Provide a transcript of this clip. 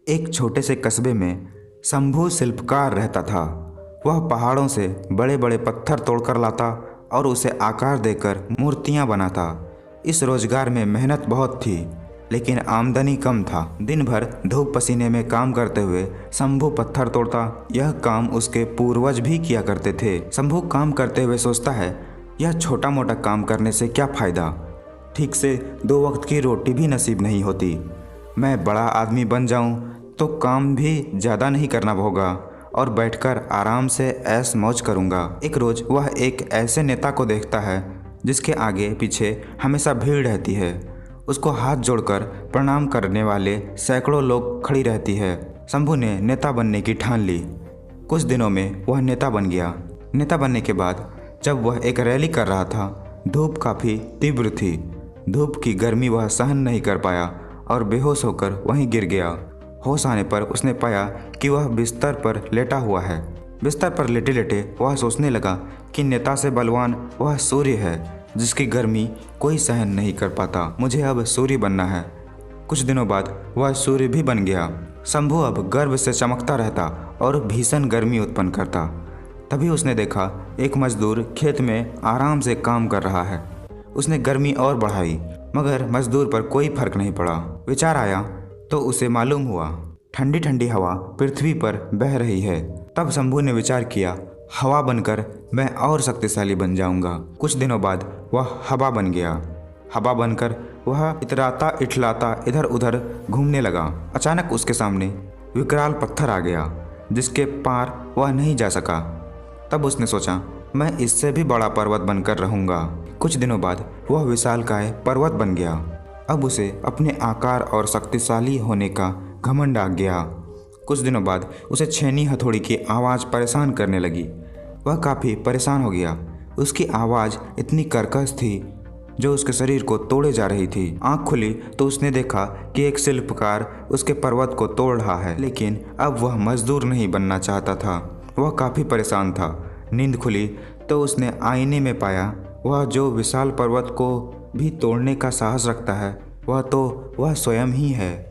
एक छोटे से कस्बे में शंभू शिल्पकार रहता था। वह पहाड़ों से बड़े बड़े पत्थर तोड़कर लाता और उसे आकार देकर मूर्तियां बनाता। इस रोजगार में मेहनत बहुत थी, लेकिन आमदनी कम था। दिन भर धूप पसीने में काम करते हुए शंभू पत्थर तोड़ता। यह काम उसके पूर्वज भी किया करते थे। शंभू काम करते हुए सोचता है, यह छोटा मोटा काम करने से क्या फ़ायदा, ठीक से 2 वक्त की रोटी भी नसीब नहीं होती। मैं बड़ा आदमी बन जाऊं तो काम भी ज़्यादा नहीं करना होगा और बैठकर आराम से ऐश मौज करूंगा। एक रोज़ वह एक ऐसे नेता को देखता है जिसके आगे पीछे हमेशा भीड़ रहती है। उसको हाथ जोड़कर प्रणाम करने वाले सैकड़ों लोग खड़ी रहती है। शंभू ने नेता बनने की ठान ली। कुछ दिनों में वह नेता बन गया। नेता बनने के बाद जब वह एक रैली कर रहा था, धूप काफ़ी तीव्र थी। धूप की गर्मी वह सहन नहीं कर पाया और बेहोश होकर वहीं गिर गया। होश आने पर उसने पाया कि वह बिस्तर पर लेटा हुआ है। बिस्तर पर लेटे लेटे वह सोचने लगा कि नेता से बलवान वह सूर्य है, जिसकी गर्मी कोई सहन नहीं कर पाता। मुझे अब सूर्य बनना है। कुछ दिनों बाद वह सूर्य भी बन गया। शंभू अब गर्व से चमकता रहता और भीषण गर्मी उत्पन्न करता। तभी उसने देखा एक मजदूर खेत में आराम से काम कर रहा है। उसने गर्मी और बढ़ाई, मगर मजदूर पर कोई फर्क नहीं पड़ा। विचार आया तो उसे मालूम हुआ ठंडी ठंडी हवा पृथ्वी पर बह रही है। तब शंभू ने विचार किया, हवा बनकर मैं और शक्तिशाली बन जाऊंगा। कुछ दिनों बाद वह हवा बन गया। हवा बनकर वह इतराता इठलाता इधर उधर घूमने लगा। अचानक उसके सामने विकराल पत्थर आ गया, जिसके पार वह नहीं जा सका। तब उसने सोचा, मैं इससे भी बड़ा पर्वत बनकर रहूंगा। कुछ दिनों बाद वह विशालकाय पर्वत बन गया। अब उसे अपने आकार और शक्तिशाली होने का घमंड आ गया। कुछ दिनों बाद उसे छेनी हथौड़ी की आवाज़ परेशान करने लगी। वह काफ़ी परेशान हो गया। उसकी आवाज़ इतनी कर्कश थी जो उसके शरीर को तोड़े जा रही थी। आँख खुली तो उसने देखा कि एक शिल्पकार उसके पर्वत को तोड़ रहा है, लेकिन अब वह मजदूर नहीं बनना चाहता था। वह काफ़ी परेशान था। नींद खुली तो उसने आईने में पाया, वह जो विशाल पर्वत को भी तोड़ने का साहस रखता है, वह स्वयं ही है।